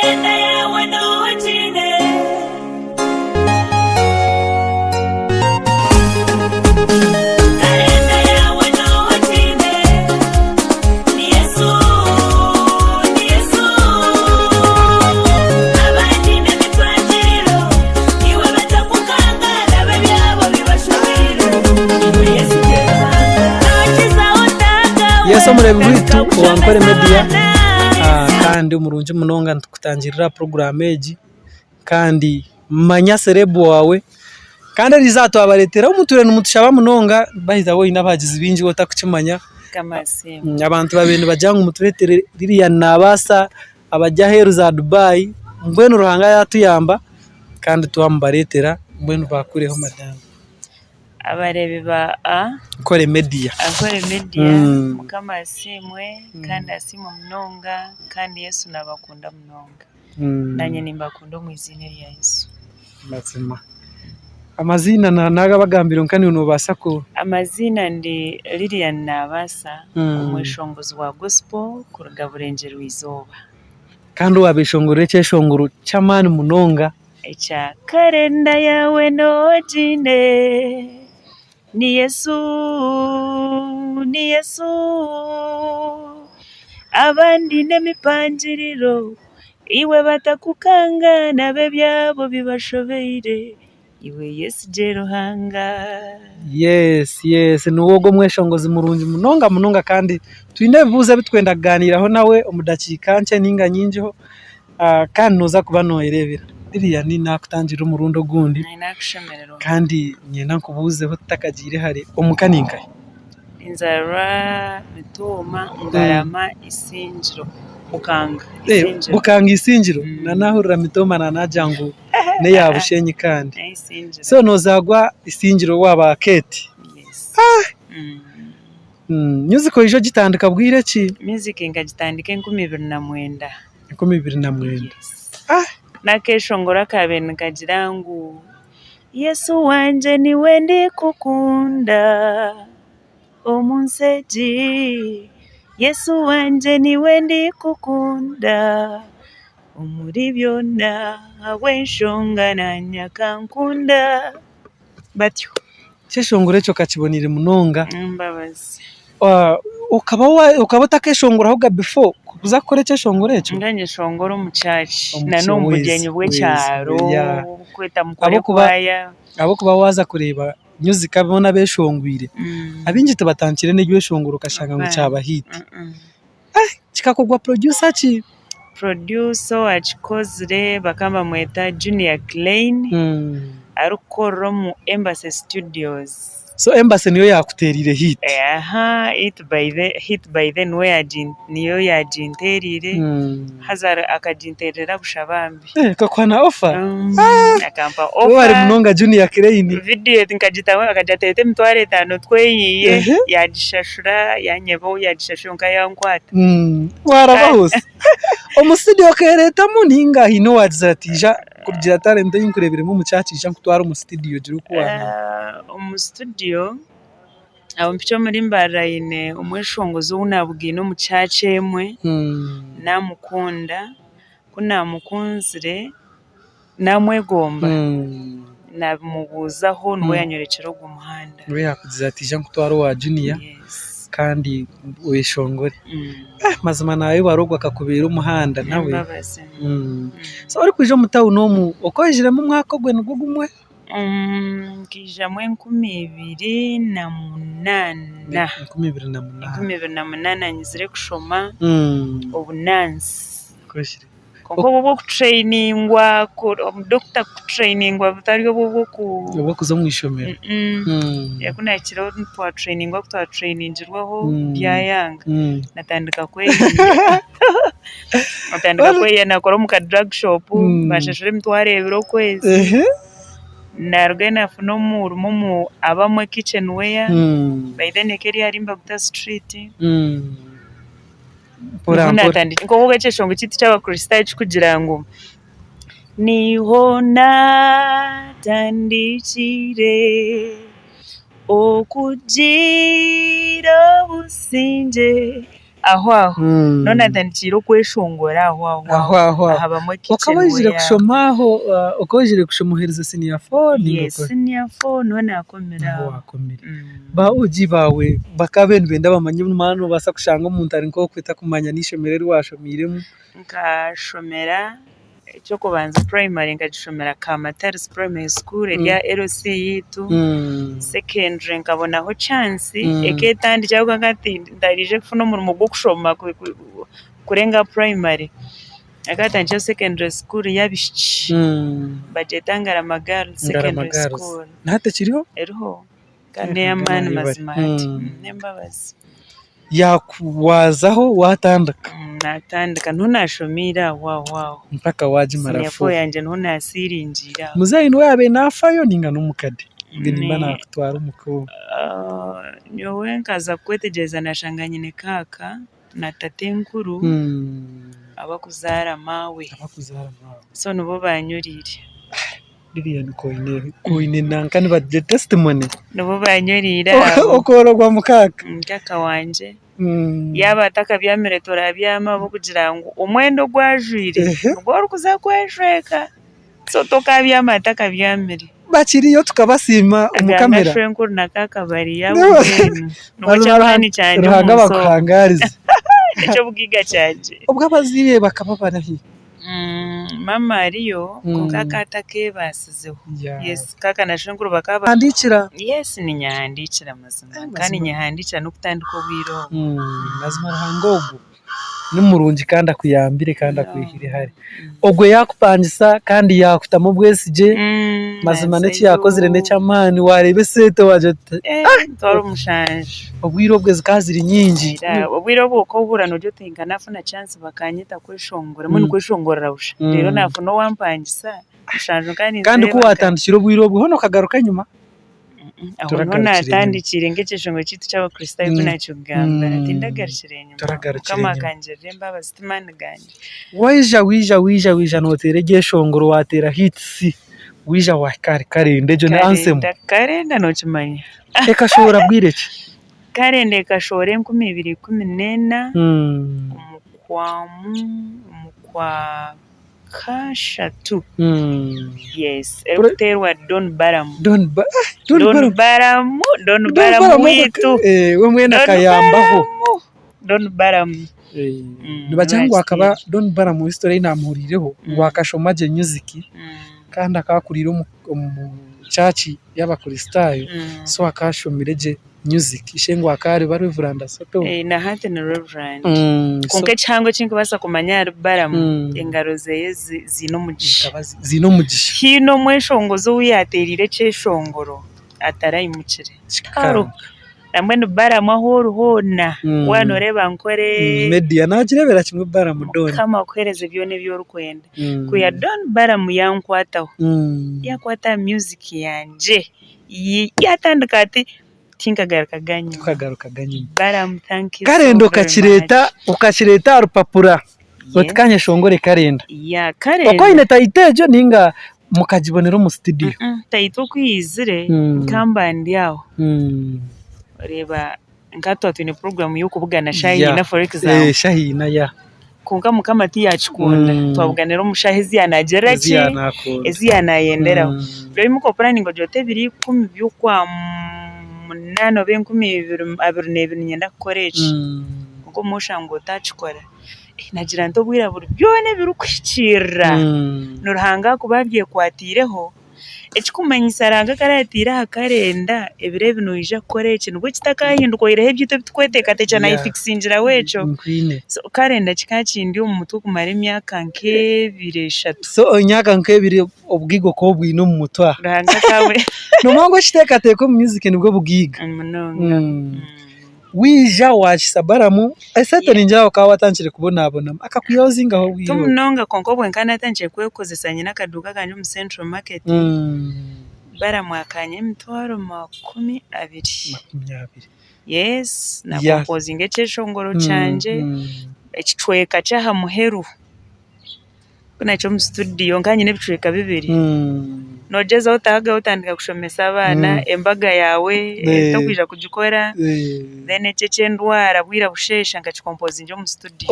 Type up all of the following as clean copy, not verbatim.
Calendar Yawe no chine. Calendar Yawe no chine. Ni Yesu, ni Yesu. Abandi n'emitwagiro iwe batakukanga nabe byabo bibashobire. Iwe Yesu Jehova abakiza utanga. Yesu murebe witu uwankore media kandi umurungi munonga tukutangirira program eji kandi manya serebu wawe kandi rizato abaretera umuture n'umutushaba munonga bahiza wowe nabagize binji wota kucimanya Kamasimu. abantu babene bajanga umuturetere Lillian Nabaasa abajya heru za Dubai mbwenu ruhanga yatuyamba kandi tuambaretera mbwenu bakureho madame Abarebe ba kore media akore media mukamasimwe kandi asimu mnonga kandi Yesu nabakunda mnonga nanye nimbakunda mu izina rya Yesu. mazima amazina naga bagambiro kandi unubasa ko Amazina ndi Lillian Nabaasa umweshongozi wa gospel ku rugaburengero w'izoba kandi wabishongore cyeshonguru cyamani munonga echa Calendar Yawe no chine. Ni Yesu, ni Yesu. Abandi n'emipangiriro iwe batakukanga nabe byabo bibashobere. Iwe Yesu Jeruhanga. yes nuwogo mweshongozi murungi munonga kandi twine buze bitwenda kuganiraho nawe umudakika nce ninga nyinjiho kandi nuza kuba noerebera iriya ni nakutangira umurundo gundi Nakushemerero. kandi nyenda kubuzeho takagire hari umukaninka Inzara mitoma ngarama isinjiro mukanga bukanga isingiro nanahurira mitoma nanajangu ne yabushenyi kandi isinjiro. so nozagwa isingiro waba Kate Yes. music ijo gitandika bwire ki Music ngagitandike 2009. 2009 Nakeshongora kabene kajirangu Yesu wanje niwe ndikukunda omunseji. Yesu wanje niwe ndikukunda omuri byonna wenshonga nanyakankunda batyo cyeshongore cyo kakibonire munonga mbabazi ukaba utakeshongora ahubwo before kuza kore cyeshongore cyo nganye shongora umucaci na n'umugenyi bwe cyaro kweta mukore abo kuba waza kureba music abona beshongwire abinjite batankire n'ibyo shongoro kashanga ngo cyaba hit kikakogwa producer ki producer wachikozire bakamba mweta Junior Klein arukoro mu Embassy Studios. So Embassy niyo yakuterire hit hit by then where niyo yajinterire hazara akajinterera bushabambi kakwana offer akampa offer wari munonga Junior Klein video nkajitawe akajatete mitware 5 tweyiye yadishashura yanyebo yadishashunka yankwata warabahose omustudio kereta muninga hino wazatija kugira talent y'inkurebere mu mucacisha kutwara mu studio giru kuwana mu studio abo mpicho muri mbarayine umweshongozo unabugino mucacemwe namukunda kunamukunzire namwegomba namubuzaho nwe yanyorekero gumuhanda we yakuzatija kutwara wa Junior kandi weshongore mazima nawe warogwa kakubera umuhanda nawe so ari kuje mutawu no mu okojire mu mwaka gwe nugo gumwe kija mwe 2008 nyizire kushoma obunansi koshire konko bwo kutrainingwa doctor kutrainingwa butari bwo kuzo mwishomera yakuna kiro twa trainingwa kutwa trainingirwaho byayanga natandika kwe nakora mu ka drug shop bashashire mtware biro kwezi narugena funo mu abamwe kitchenware by then keri harimba guta street natandika ngo gaceshongo kiti cy'abakristo kugira ngo niho natandikire okugira businje aho none atandikira kweshongora aho habamo kitchen wakabajire kushomaho ukabajire kushomohereza senior phone yes senior phone none akomera wakomera ba uji bawe bakabene benda bamanye mano basa kushanga umuntu ari nko kwita kumanya nishomereri washomiremo nkashomera cyo kubanza primary ngashomera Kamatari primary school ya LC yitu secondary nkabonaho chance eketandi cyangwa ngati ndarije kufuno mu gwo kushoma kurenga primary akatangiye secondary school yabishiki bajetangara magal secondary school nate kiriho eriho kane amana mazimati nembabazi yakwazaho watandaka natandika ntunashomira wow mpaka waje marafu sefo yanje ntunasirinjira muzayi wabe nafayo ninga numukade ndimba nakutwara umukobwa nyowe nkaza kwetegeza nashanganye ne kaka na tate nkuru abakuzara mawe so nubo banyurire Lillian koine nankani ba testimony nubo banyurira okorogwa mukaka wanje yaba atakabyamire torabyama bo kugira ngo umwendo gwajwire ngo kuza kweshweka so tokabyama atakabyamire bakiriyo tukabasima umukamera ngashwe nkuru na kaka bari yabo nuko cyane cyane ruhanga bakuhangariza icyo bwiga cyanje ubwo abaziye bakababara hi mama ariyo kaka atake basizeho yes kaka nashenguru bakaba andikira yes ni nyahandikira mazima kandi nyahandikira no kutandika bwiro mazima ruhangogo n'umurungi kandi akuyambire kandi akwihire hari ogwe yakupangisa kandi yakutamo bwesije mazima neki yakozire necyamani warebe sete waje tori umushanje obwiro bwe zikaziri nyingi obwiro bwoko burano ryo tenga nafuna chance bakanyita kwishongora muri kwishongora rusha rero nafuno wampangisa ushanje kandi ko watandikira obwiro bwe hono kagaruka nyuma aho natandikire ngekishongo kitu cy'abakristo yuko nacyo gamba natindagarishire nyuma kama kanje remba abasitimani ganje wija noterege shongoro watera hits wija wa karende jo ansem karenda no kimanya ekashobora bwireke karende kashore 2014 umukwa kashatu yes eruterwa Don Baramu witu we mwena kayambaho Don Baramu nibajangwa akaba Don Baramu history inamurireho wakashomaje music kandi akakurira mu chachi y'abakristayo so akashomireje music ishengo akari bari Reverend Soto na hate na Reverend konke cyangwa kinko basa kumanya Baramu engaro zeye zino mugisha hino mweshongozo uyaterire ceshongoro atarayimucire karo namwe no Baramu ahoro hona wanoreba nkore media nagirebera kimwe Baramu Don kama kwereze byone byo rukwenda kuya Don Baramu yankwataho yakwata music yanje yatandika ati tinkagaruka ganyu Baramu thank you karendo ukakireta rupapura otikanye shongore karenda karenda uko ineta itejo ninga mukajibonera mu studio tayito kwizire kambandi yaho reba ngato tune program yo kubugana shahina for example shahina ya kunga mukamati yachikunda twabuganira umushahizi yanageraki ezi yanayendera rero muko planning jote biri 10 byukwa munano be 12 nyenda korechi uko mushango tachikora nagira nto bwira buri byone birukwikira nuruhanga kubabye kwatireho ekikumanyisa ranga karatira hakarenda ebire bino ija korechi nubwo kitakahinduko irehe byito bitkweteka techa na ifixingira wecho so karenda kikakindi umutu kumara imyaka nke 2-3 so imyaka nke 2 obwigo ko bwino mu mutwa ranga kawe numango kiteka teko music nibwo bwiga wija wachisa Baramu esete ninjira ukawatangire kubonabona akakuyozinga aho wiyo tumunonga konkobwe nkana atangire kwekozesanya nakaduka kanje mu Central Market Baramu akanye mitwaro 20 yes na composing eceshongoro canje ekicweka cyaha muheru kuna cyo mu studio nkanye nebicweka 2 nogeza utahaga utandika kushomesa abana embaga yawe tokwija kugikora then ekye ndwara bwira bushesha nkakikompoza nje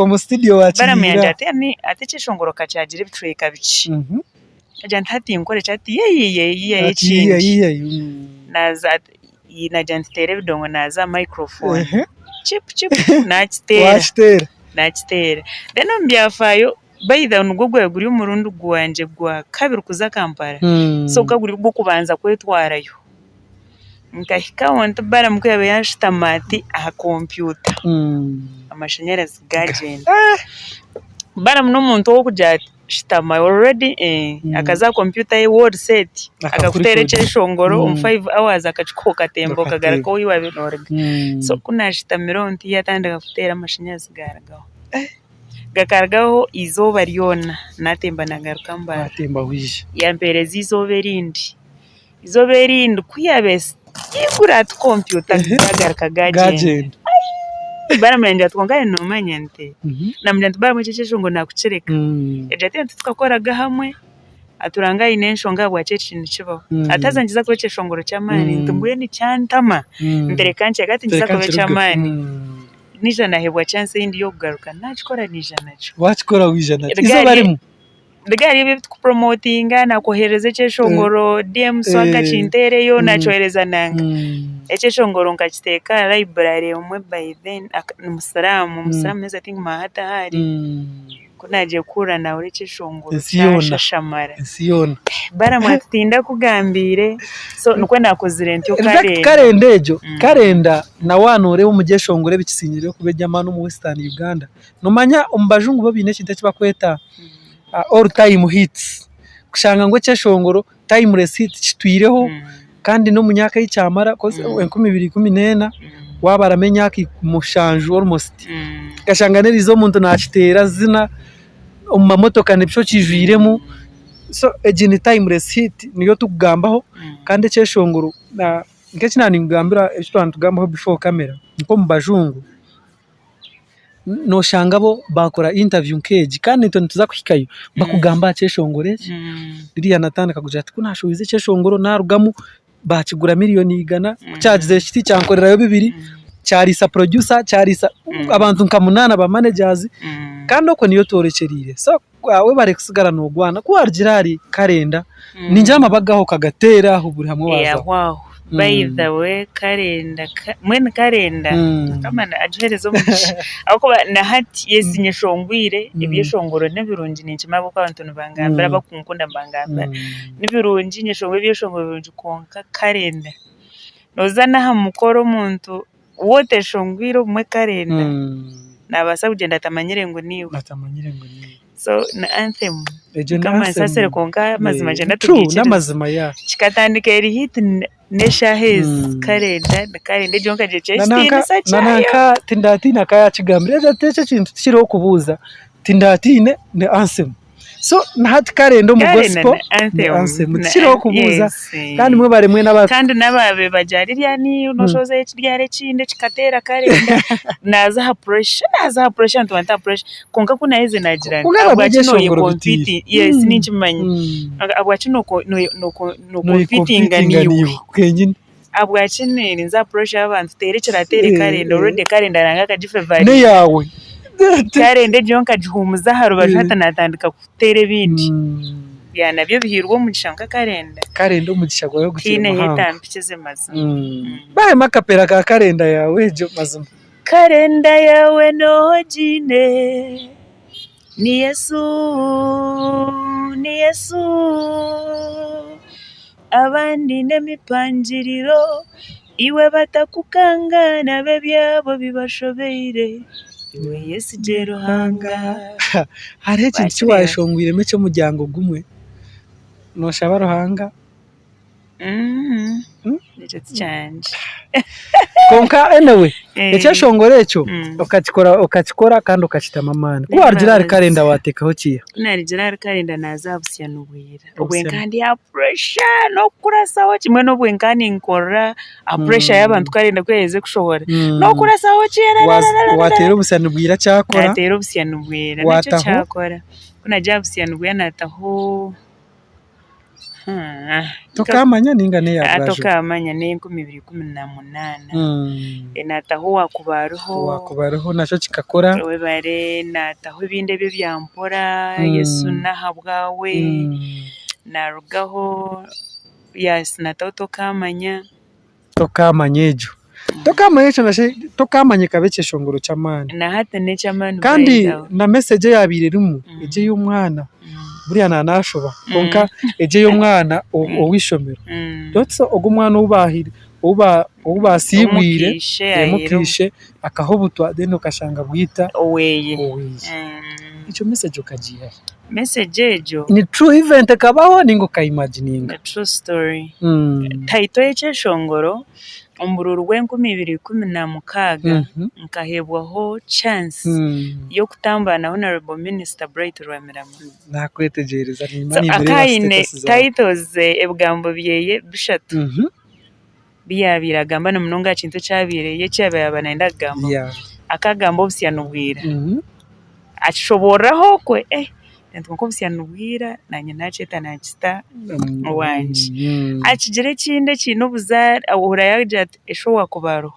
mu studio wakirira ate kyeshongoro kacyagira ebicweka biki ajya ntati nkore cyati ye chingi naza najya ntere bidongo naza microphone chip nakitera then mbyafayo baida nubwo gweguri umurundi gwanje gwa kabiri kuza Kampala so kaguri bwo kubanza kwetwarayo nkahika wonto bara mukwe yashitamati aha computer amashanyarazi gagenda bara muno muntu wo kujya shitama already akaza computer ye word set akakutere cyeshongoro 5 hours akachikoka tembo kagarako wiwa binorga so kuna shitamiro nti yatandika kutera amashanyarazi garagaho gakaragaho izoba ryona natemba nagaruka mbara natemba wije yampereza izoba erindi kuyabese ikura at computer gagaraka gagenda baramenya twongane no manyente namenya tubara cyecesho ngo nakucereka ejate tukakoraga hamwe aturanga inenshonga bwa cyechintu kibaho atazangiza ko cyeshongoro cyamani ndumbuye ni cyantama ndere kanche gati ngiza ko cyamani nijana hebwa chance yindi yo kugaruka nakikora nijana cyo wakikora wijana izo barimo ndegari bibi kupromotinga na kohereza cyeshongoro DM swaka cintere yo nachohereza nanga cyeshongoro ngakiteka library umwe by then musalamu I think mahata hari kunaje kura na uri cyeshongoro cyashamara siyona bara mwatinda kugambire so nuko nakozire ntyo karendejo karenda na wanore wo mugeshongore bikisingire kubejyama no mu Western Uganda nomanya umbajungu babine kintu kibakweta all time hits kushanga ngo cyeshongoro timeless hit kitwireho kandi no munyaka y'icyamara koze 2014 wabaramenya ki mushanju almost kashanga nerizo muntu nakitera zina umamotoka nebyo kijwiremo so ejini timeless hit niyo tugambaho kandi cyeshongoro na ngeki nani ngambira ekitwantu tugambaho before camera nko mubajungu no shangabo bakora interview nkeji kandi nto tuza kuhikayo bakugamba cyeshongore Lillian natandika kugira ati kunashobize cyeshongoro narugamu bakigura miliyoni igana cyagize kiti cyankorerayo 2 cyarisa producer cyarisa abantu nkamunana ba managers kandi uko niyo torekerire so we bare kusigara no gwana ko argirari karenda ninjama bagaho kagatera aho buri hamwe waza by the way karenda mwene karenda kama ajerezo mugisha ako na hati yesinye shongwire ibyeshongoro nebirungi ninkima boko abantu nibangambira bakunkunda mbangambira nebirungi nyeshongwe ibyeshongoro birungi konka karenda nozana ha mukoro muntu wote shongwiro mwe karenda nabasa kugenda atamanyire ngo niwe so na anthem kama sasere konka mazima jenda tugiye n'amazima ya kikatandika eri hit nesha hez karenda jonka je chestina sacha nanaka tindatina kaya kigambire ate kintu kiriho kubuza tindatine ne anthem so nahati karendo mu gospel anthem kiriho kubuza kandi mwe bare mwe n'aba kandi nababe bajaririya ni unoshoza ekiryare kinde kikatera karenda naza pressure ntwanta pressure konka kuna ize nagira abwakino ye compete yes ninkimanyi abwakino no competing niwe kenyine abwakine nza pressure abantu terekera karenda already karenda nanga kajifavari ne yawe karende jonka jihumuza harubaje hatanatandika kutere bindi ya nabyo bihirwa mu gishanka karenda umugisha gwayo gukira mahanga kine hetampikize mazima bahe makapera ka karenda yawe jo mazima karenda yawe no jine ni Yesu abandi nemipangiriro iwe batakukanga nabe byabo bibashobeire iwe Yesu jero hanga hari ikintu kiwashongwireme cyo mujyango gumwe no shabaro hanga nicyo cyanje konka anyway ecyashongore cyo ukakikora kandi ukakitamamana ko argirari karenda watekaho kiya narigirari karenda nazabusya n'ubwira ubwenkandi ya pressure no kurasaho kimwe no bwenkani nkora a pressure y'abantu karenda kweze kushobora no kurasaho kiyera watera ubusya n'ubwira cyakora watera ubusya n'ubwira nicyo cyakora kuna jabusya n'ubwira nataho tokamanya ningane ya bwajo tokamanya ne 2018 nataho wakubaruho naco kikakora webare nataho ibinde byo byampora Yesu nahabwawe narugaho nataho tokamanya ejo tokamanye kabece shongoro cy'amani na hata ne cy'amani kandi na message yabire rumu eje y'umwana buriya nanashoba konka eje y'umwana owishomero dotso ogumwana ubasibwire yemukishe akahobutwa deno kashanga bwita oweye ico message ukagiye message ejo ni true event kabaho ningo ka imagininga true story taito eche shongoro umbururu rw'2016 nkahebwaho chance yo kutambana honorable minister Bright Rwamirama nakwetegereza n'imana imbere titles ebgambo byeye bishatu biyabiragamba n'umunonga kintu cyabireye cyabayabana indagamba akagambo busiyanubwira ashoboraho kwe ntuko busiyanubwira nanye naceta nakita wanje akigere kinde kino buzar ahura yaje esho wakubaro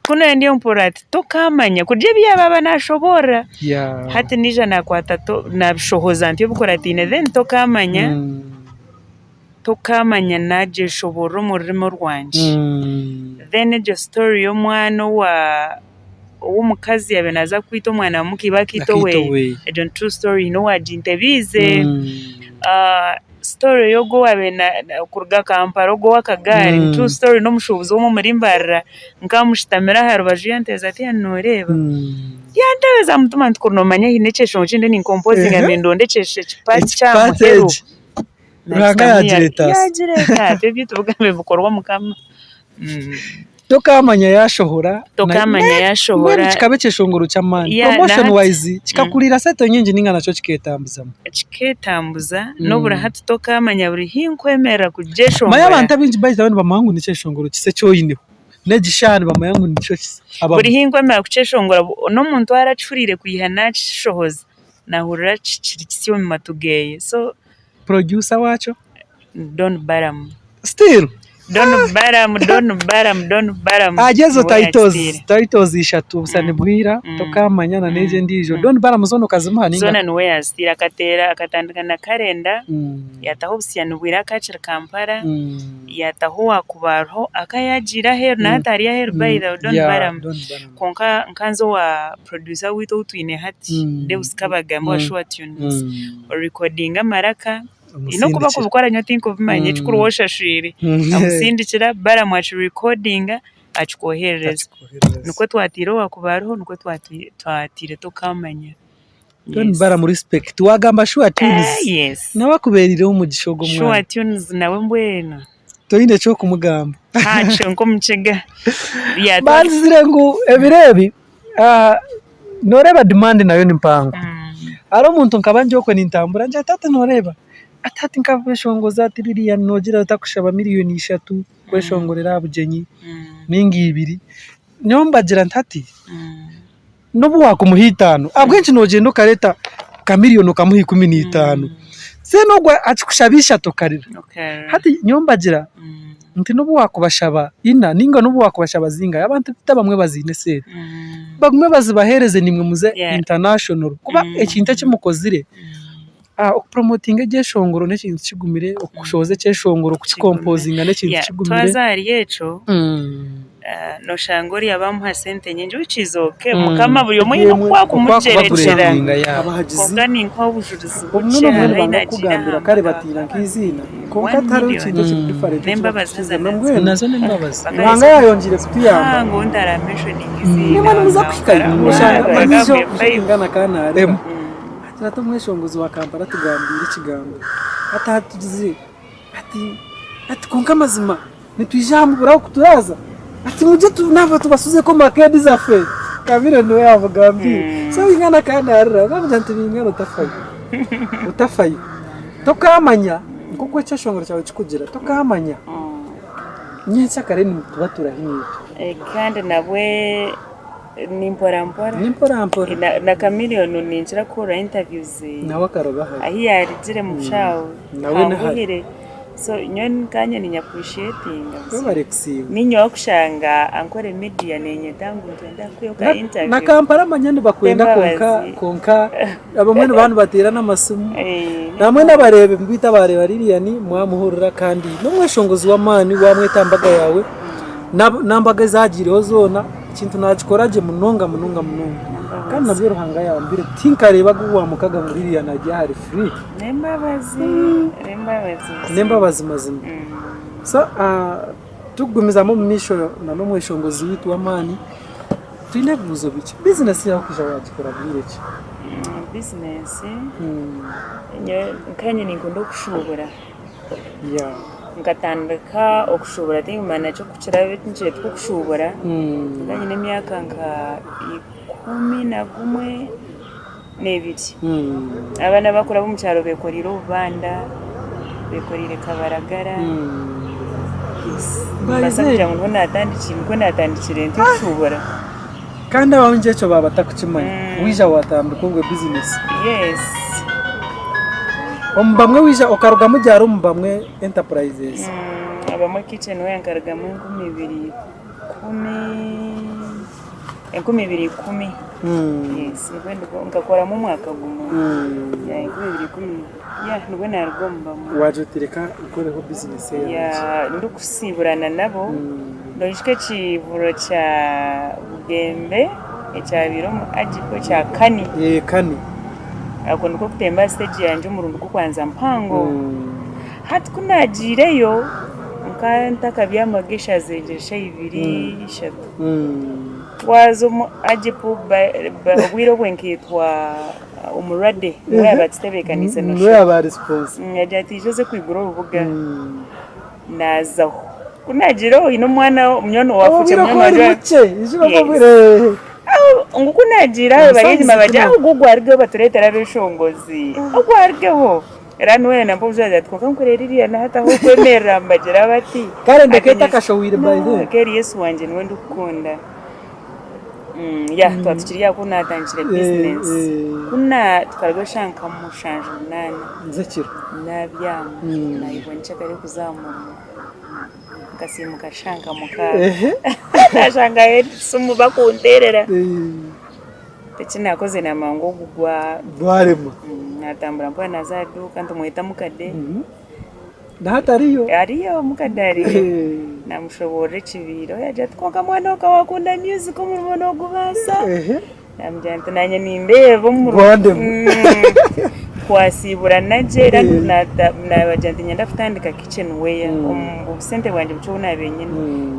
kuno ndiyo mporati tokamanya kuje byababa nashobora hati nija nakwata nabishohoza ntiyo bukoratine then tokamanya naje shobora umurimo rwanje then jo story yo mwana umukazi yabe naza kwita umwana mukiba kitowe ejo true story no wajintebize story yo go wabe na kurga kamparo go wakagari true story no mushubuzo wo muri mbarra nkamushitamira harubaju yanteza ati anoreba yanteza mutuma ntikunomanya hinecesho nginde ni composing amendo ndeceshe chipati cha muhero ranga yagireta byo tuvugambe bukorwa mukama tokamanya yashohora kikabe shongoro cy'amani promotion wise kikakurira seto nyingi ninga naco kiketambuza no bura hatu tokamanya buri hinkwemera kujesho maya abantu abinji bayiza abantu bamangu ni ceshongoro kise cyoyineho negishani bamayangu ni cyo kise buri hinkwemera kuceshongora no muntu aracurire kuyihana cishohoza nahurira cikisiyo mu matugeye so producer wacho Don Baram still Don Baram ajezo titles ishatu usane bwira tokamanya na neje ndijo Don Baram zono kazimuhaninga zona nwe astira katera akatandikana kalenda yataho busyano bwira kacira Kampala yataho wakubarho akayagira her na hatari ya her by the Don Baram konka nkanzo wa producer wito utwine hati de uskabagambo wa short tunes recording amaraka ino kuba kubukora nyo think of mine chikuru woshashiri amusindikira baramwachi recording achikohereza nuko twatiro wakubariho nuko twatire tokamanya Don Baram respect wagamba sure tunes yes nawakuberireho umugishogo mwana sure tunes nawe mbwena toyine cyo kumugamba hacho nko mchega ya bazire ngo ebirebi noreba demand nayo nimpango aro muntu nkabanje ko nintambura nje atata noreba atati nkabeshongoza ati Lillian nogira utakushaba miliyoni 3 kweshongorera bugenyi mingi 2 nyombagira ntati nobu wakumuhitano abwenshi nogendo kareta ka miliyoni kamuhi 15 se nogwa achikushabisha tokarira hati nyombagira nti nobu wakubashaba ina ninga nobu wakubashaba zinga abantu bamwe bazine se bagumwe bazibahereze nimwe muze international kuba ekintu kimukozire promoting ejeshongoro nekintu kigumire okushoze cyeshongoro kukikompozinga nekintu kigumire twazari yeco no shangori abamuha sente nyinji ucizoke mukama buri umwe no kwakumujerekera kongani nko bujuruzi umwe no banga kugambira kare batira nkizina konka taro ikintu cy'different nemba bazaza nazo nemba baza mwanga yayongire kutiyamba ngo ndaramesho n'izina nimwe muza kwikaya mushanga abizo ingana kana rema Tata mweshongozi wa Kampala tugambira ikigambo atatugize ati konka mazima nitwijambo buraho kuturaza ati muje tunava tubasuze ko makedi za fe kabire no yavugambi so ingana kana arira bavuga nti ingana utafaye tokamanya kuko cyashongora cyawe kikugira tokamanya nyensa kare ni tuba turahimye kandi nabwe nimpora na Chameleone ninjira kora interviews nawe akaroba ahi yarijire mu shawo nawe nahari so nyon kanya ni appreciating babarexing ninyo kushanga ankore media nenye tangu ntenda kuyoka interview na Kampala manyane bakwenda konka abamwe bantu batera n'amasumu namwe nabarebe mbita bareba Lillian mwamuhurira kandi no mweshongozi wa mani wamwetambaga yawe nambaga zagireho zona ikintu nakikoraje munonga kandi nabyo ruhanga yambire tinkareba guwamukaga muri Lillian ajya hari free nembabazi mazima so tugumiza mu misho na no mweshongozi witu wa mani tunebuzo bici business yawe kuja wagikora bwireke business kanye ningondo kushobora ngatandika okushobora tingumana cyo kucira bitinje kushobora kanye nemyaka nka 11 n'ebiti abana bakora bo mu cyaro bekorira ubanda bekorire kabaragara basabye ngo natandikire ntushobora kandi abanje cyo babatakukimanya wija watambika ngo business yes bamwe wija okaruga mu byaro bamwe enterprises abamwe kitchen we yankaruga mu 2010 yes ngakora mu mwaka gumu ya 2010 ya nubwo narugomba wajutireka ukoreho business ya ndukusiburana nabo ndojike kivuro cha Bugembe ecyabiro agipo cya kani kani ako ndiko kutemba stage yanje umurundu kwanza mpango hati kunagireyo nkantaka byamagisha zejesha 2 wazo agipo bwiro bwenkitwa umurade we abatitebekanise no we aba response yajati jose kwigura urubuga nazaho kunagiro ino mwana umyono wafuce mwana waje ngukunagira bariyima baje gugwarwe baturetera bishongozi ogwarweho ranwe nambo uzaza twakankorera iriya na hata ho kwemera mbagira bati karende keta kashowire by the keri Yesu wanje niwe ndukunda ya twatukiriya kunatangire business kuna tukaragoshanka mushanje nani nzekiro nabyama nayibonye kare kuzamura ngasimuka shanka muka ashanga sumu bakunterera Peki nakoze na mango gugwa dwarema natambura mpa nazaduka ntumwita mukade na hatariyo ariyo mukadari namushobore kibiro yaje tkonga mwana wakunda music mu rubono gubasa namjante nanye nimbevo mu Rwanda kwasibura najera na bajante nyanda futandika kitchen wear ubusente bwanje buco nabenyene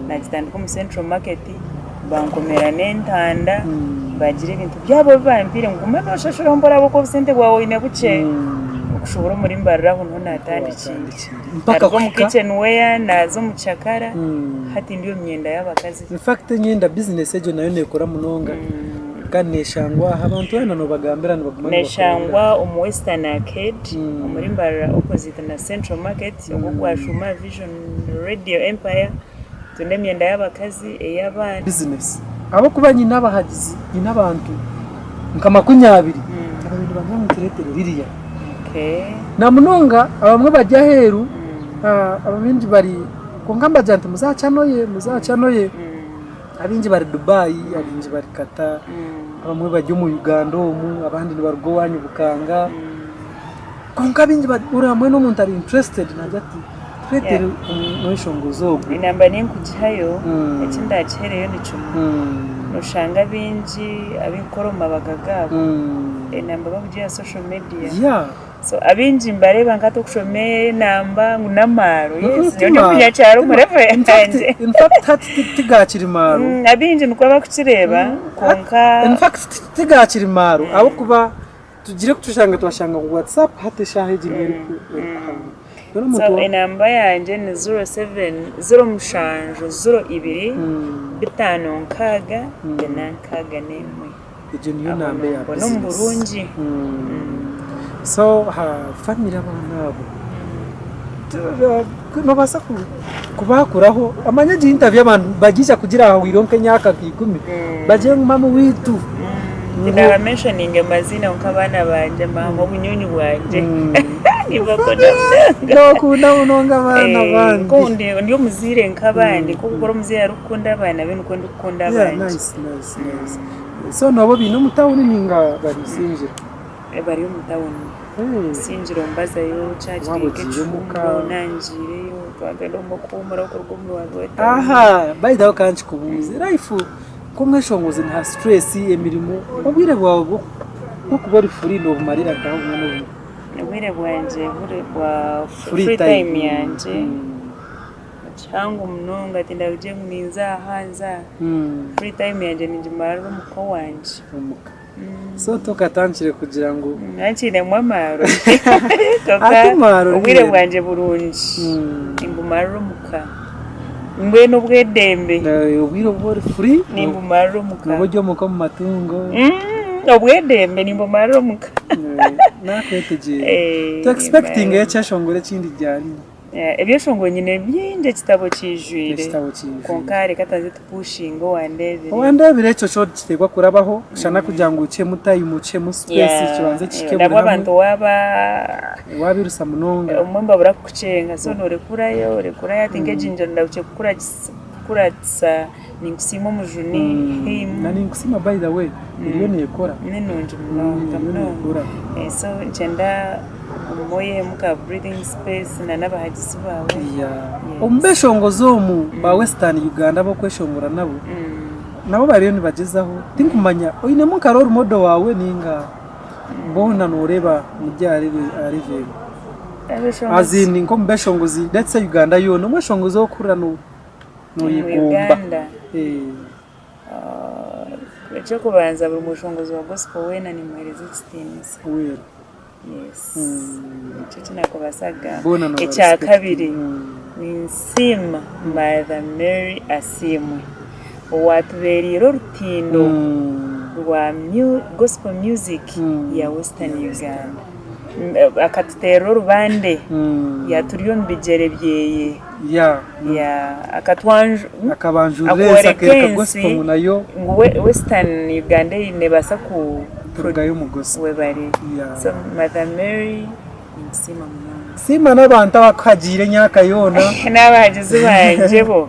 najitandika mu Central Market bankomera n'entanda bagire ibintu byabo bampire nguma noshashura mbora boko busente bwawe ine buce ukushobora muri mbarira hono natandiki mpaka mu kitchen wear nazo mu chakara hati ndiyo myenda y'abakazi in fact nyenda business ejo nayo nekora munonga kaneshangwa abantu bana no bagambira no bagumana neshangwa mu Western Arcade muri mbarira opposite na Central Market ogwa Shuma Vision Radio Empire tunde myenda y'abakazi ey'abana business abo kubanyi nabahagizi inabantu nkama 20 abintu banyamuteretero ririya na munonga abamwe bajya heru ababindi bari kongamba jante muzacanoye abinji bari Dubai abinji bari Qatar abamwe bajya mu Uganda abandi ni bargo wanyu bukanga konka abinji uramwe no muntu ari interested najati Petero noshongozo inamba ninkukihayo ekinda kihereyo nicumu noshanga binji abikoroma bagagabo enamba babugiye social media so abinji mbareba ngato kushome namba ngunamaro yes nyo kunya cyaro murefe yanje in fact tigakiri maro abinji nuko bakukireba konka in fact tigakiri maro abo kuba tugire kutushanga twashanga ku WhatsApp hate shahiji ni so inamba yanje ni 07 mushanjo 02 bitano nkaga nankaga nemwe ije niyo namba ya no mburungi so family abana abo no basaku kubakuraho amanyaji interview abantu bagisha kugira aho wironke nyaka 10 baje mama witu ndaba mentioning amazina nk'abana banje mama bunyunyu bwanje nibakona ndakunda unonga abana bandi kundi ndiyo muzire nk'abandi kuko ukora muzire arukunda abana bene uko ndukunda abandi nice so nabo bino mutawuni ninga barisinje bari mu tawuni sinjiro mbaza yo charge muka nanjire yo twagenda mu kumura uko rw'umuntu wawe aha by the way kanchi kubuze life kumwe shongoze nta stress emirimo obwire bwawe bwo kubari free no bumarira ngaho mwana ubwire bwanje bure bwa free time yanje changu mnonga tinda uje mninza hanza free time yanje ninjimara umuko wanje so tukatangire kugira ngo nakine mwamaro ubwire bwanje burunji imbumara umuka mbe no bwedembe ubwire bwo free nimbumara umuka n'uburyo muko mu matungo obwedembe nimbumara umuka nakweteje to expecting cyashongore kindi ryari ebyeshongo nyine byinje kitabo kijwire konkare kataze tupushingo wandebire cyo cyo kitegwa kurabaho shana kugira ngo uce mutayi muce mu space kibanze kikebura nabo abantu wabirusa munonga umwemba burakucenga so norekurayo tinge jinja ndauce kuratsa ninkusima mujuni nani nkusima by the way iriyo nekora nenonje munonga so nchenda moye muka breathing space na nabahagisi bawe umbeshongozo mu ba Western Uganda bo kweshongora nabo bariyo nibagezaho tinkumanya oyine muka role model wawe ninga mbona noreba mubyari arive azini ngo mbeshongozi ndetse Uganda yo no mweshongozo okura no yigomba cyo kubanza buri mushongozi wa gospel wena ni mwereze kitiniza yes cyo nakubasaga ecya kabiri Nsima Mother Mary Asimwe watuberiye rutindo rwa gospel music ya Western Uganda akatutero rubande yaturiyo mbigere byeye akabanjureza keka gospel nayo Western Uganda inebasa ku turugayo mugoso we bari so Mother Mary Nsima n'abantu bakagire nyaka yona n'abagize banje bo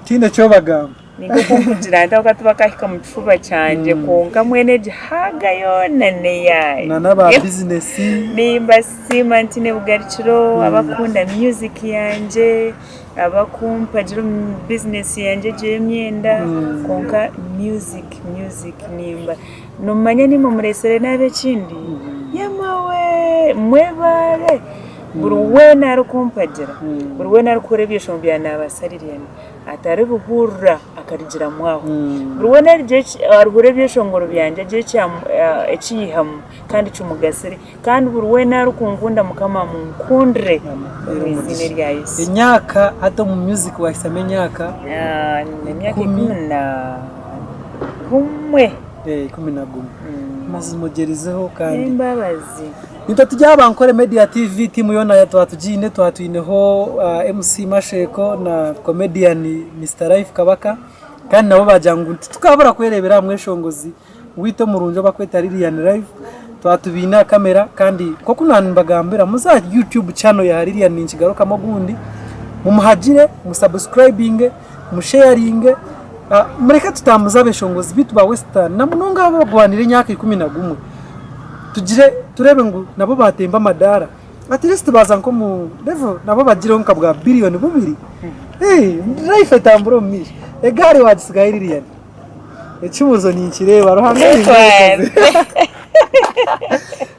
tinde cyo bagamba niko kugira ndakatuba kahika mu kifuba cyanje konka mwene gihaga yona ne yayi naba business nimba Sima ntine bugariciro abakunda music yanje abakumpa jiro business yanje je myenda konka music nimba numanya ni mu muresere nabe kindi yamawe mwebare buruwe narukumpagira buruwe narukurebesho byana abasaririyane atari buhurra akarigira mwaho buruwe narije arurebesho ngoro byanje je cya ecihamu kandi cyumugasere kandi buruwe narukungunda mukama munkundre izine rya Yesu inyaka hata mu music wahisame nyaka imyaka 10 mazimugerizeho kandi imbabazi nito tujya Bankole Media TV timu yona ya twatujine twatuineho MC Masheko na comedian Mr Life Kabaka kandi nabo bajangu tukabura kwerebera mweshongozi wito murunjo bakweta Lillian Live twatubina kamera kandi ko kunanibagambira muza YouTube channel ya Lillian ninkigaruka magundi mumuhagire musubscribing musharing mureka tutamuza beshongozi bitu ba Western namunonga bagwanire nyaka 11 tugire turebe ngo nabo batemba madara at least baza nko mu level nabo bagire nka bwa billion bubiri life tamburo mishi egari wagisigaye Lillian ecyumuzo ninkireba ruhanganye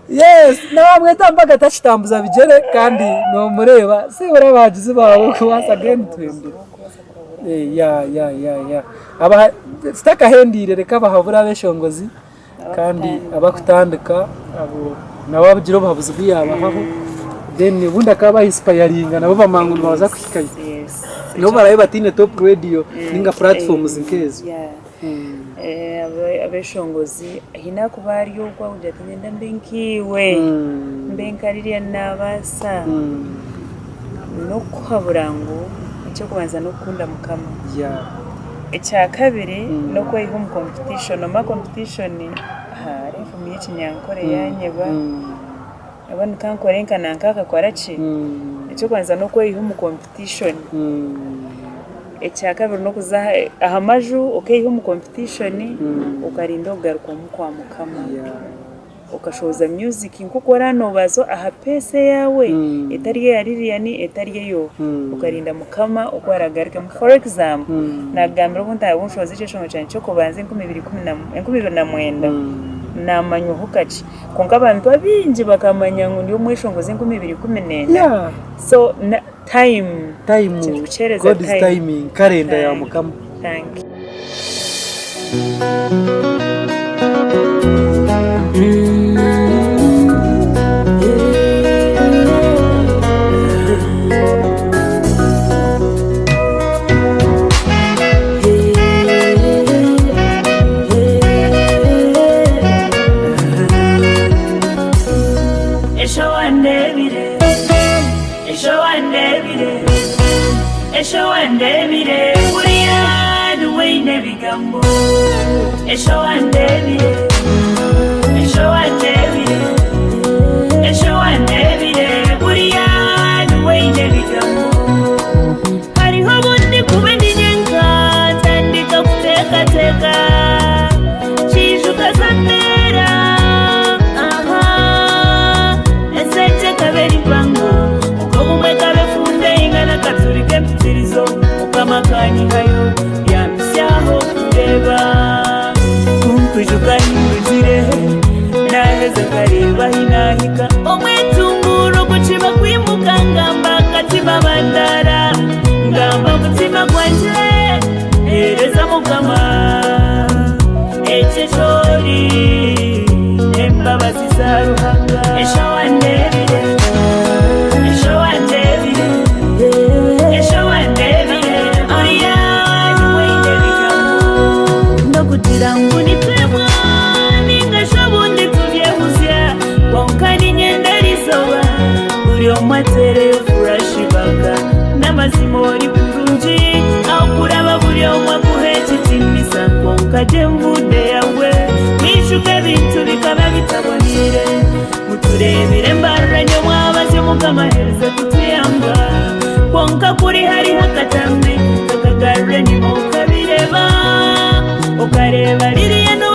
yes namwe tambaga tashitambuza bigere kandi no mureba sibura bagize bawe ko wasagene twende aba staka hendire reka bahabura beshongozi kandi abakutandika abo nababigiro babuze biyabaho then bunda kaba inspiring nabo bamanguru baza kwikaye no baraye batine top radio ninga platforms inkezo abeshongozi hina kubari yo kwa ujatenda mbenkiwe mbenka Lillian Nabaasa no kuhaburango icyo kubanza no kukunda mukama Yeah. icya kabiri no kweho mu competition ama competition refu mu y'Ikinyankore yanyeba abandi kankore nkananka kakwarachi icyo kubanza no kweho mu competition icya kabiri no kuza ahamaju ukeho mu competition ukarinda ugaruka mu kwa mukama ukashoza music nkukora no bazo aha pese yawe etariye ya Lillian etariye yo ukarinda mukama ukwaragarika for example nagambira ko ntabushoza icyo cyane cyo kubanza 2019 namanyo hukachi konka abantu abinji bakamanya ngo ndiyo mwishongoze 2019 so time God is timing calendar ya mukama. Thank you. Esho andebire buriya duwe nebigambo esho andebire buriya duwe nebigambo hariho bundi kube ndinyenka tandika kutekateka chijuka zamera eseche kaberi bango ukobumwe kabefunde ingana katurike mpitirizo ukamakani hayo yamisyaho kureba kumpujuka hindukire naheza kareba hinahika omwetunguro kuchiba kwimuka ngamba katima bandara ngamba mutima kwanje hereza mukama echechori embabazi za ruhanga eshawandebire matere furashibaka namazimori kurunji akuraba buri omwa kuhechitimisa konka demvude yawe mishuke bintu bikaba bitabonire muturebire mbaranye mwabaze mukamahereza kutuyamba konka kuri hari hakatambe kakagarure ni mukabireba ukareba riri